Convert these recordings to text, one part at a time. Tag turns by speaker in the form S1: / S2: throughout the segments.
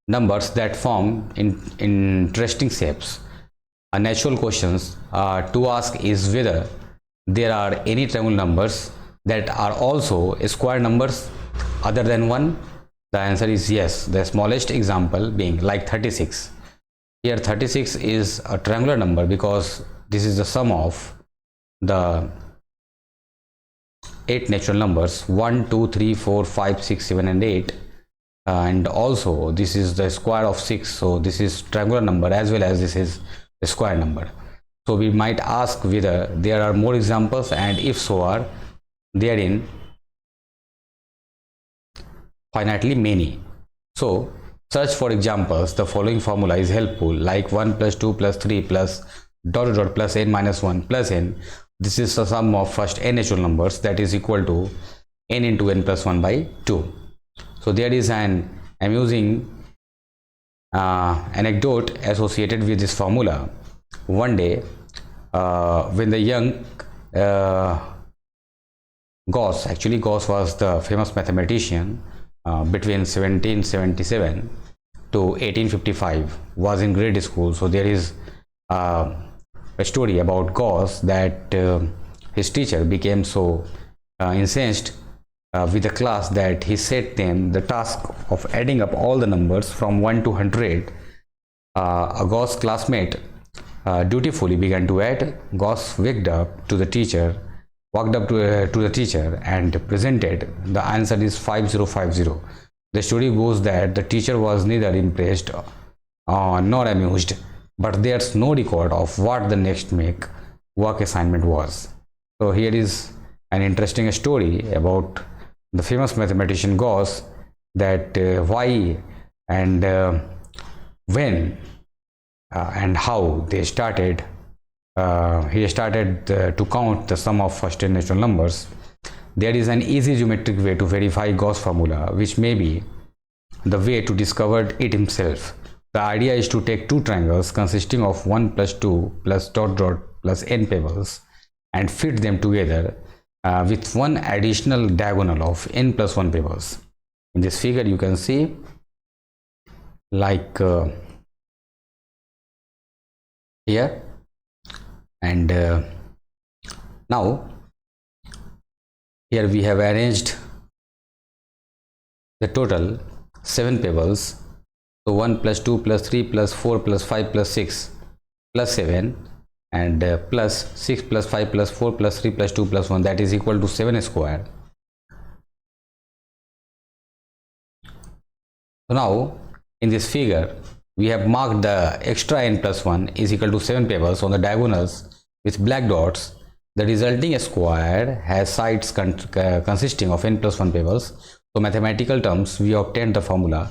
S1: numbers that form in interesting shapes. A natural question to ask is whether there are any triangular numbers that are also square numbers other than 1. The answer is yes, the smallest example being like 36. Here 36 is a triangular number because this is the sum of the 8 natural numbers 1, 2, 3, 4, 5, 6, 7 and 8, and also this is the square of 6, so this is triangular number as well as this is a square number. So we might ask whether there are more examples, and if so, are therein finitely many. So search for examples. The following formula is helpful, like 1 plus 2 plus 3 plus dot dot plus n minus 1 plus n. This is the sum of first n natural numbers, that is equal to n into n plus 1 by 2. So there is an amusing anecdote associated with this formula. One day when the young Gauss, actually Gauss was the famous mathematician between 1777 to 1855, was in grade school. So there is a story about Gauss that his teacher became so incensed with the class that he set them the task of adding up all the numbers from 1 to 100. A Gauss classmate dutifully began to add. Gauss waked up to the teacher and presented the answer is 5050. The story goes that the teacher was neither impressed nor amused, but there's no record of what the next work assignment was. So here is an interesting story about the famous mathematician Gauss, that why and when and how they started. He started to count the sum of first 10 natural numbers. There is an easy geometric way to verify Gauss formula, which may be the way to discover it himself. The idea is to take two triangles consisting of 1 plus 2 plus dot dot plus n pebbles and fit them together with one additional diagonal of n plus 1 pebbles. In this figure you can see like here, and now here we have arranged the total 7 pebbles. So 1 plus 2 plus 3 plus 4 plus 5 plus 6 plus 7 and plus 6 plus 5 plus 4 plus 3 plus 2 plus 1, that is equal to 7 square. So now in this figure we have marked the extra n plus 1 is equal to 7 pebbles on the diagonals with black dots. The resulting square has sides consisting of n plus 1 pebbles. So mathematical terms, we obtained the formula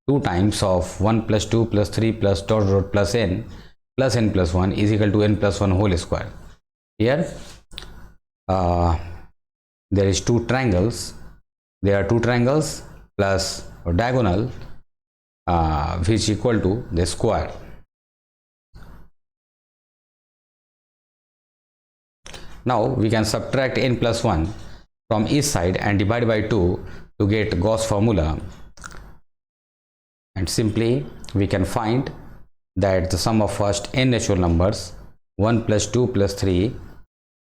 S1: 2 times of 1 plus 2 plus 3 plus dot dot plus n plus 1 is equal to n plus 1 whole square. Here there is two triangles. There are two triangles plus a diagonal which equal to the square. Now we can subtract n plus 1 from each side and divide by 2 to get Gauss formula, and simply we can find that the sum of first n natural numbers 1 plus 2 plus 3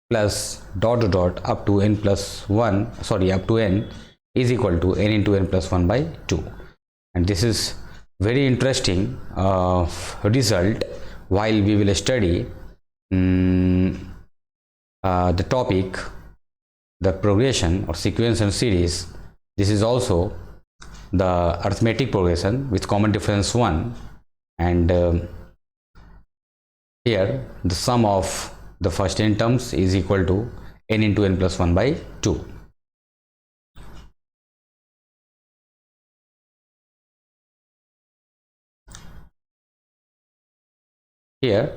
S1: plus dot dot up to n plus 1 up to n is equal to n into n plus 1 by 2. And this is very interesting result while we will study the topic, the progression or sequence and series. This is also the arithmetic progression with common difference 1, and here the sum of the first n terms is equal to n into n plus 1 by 2. Here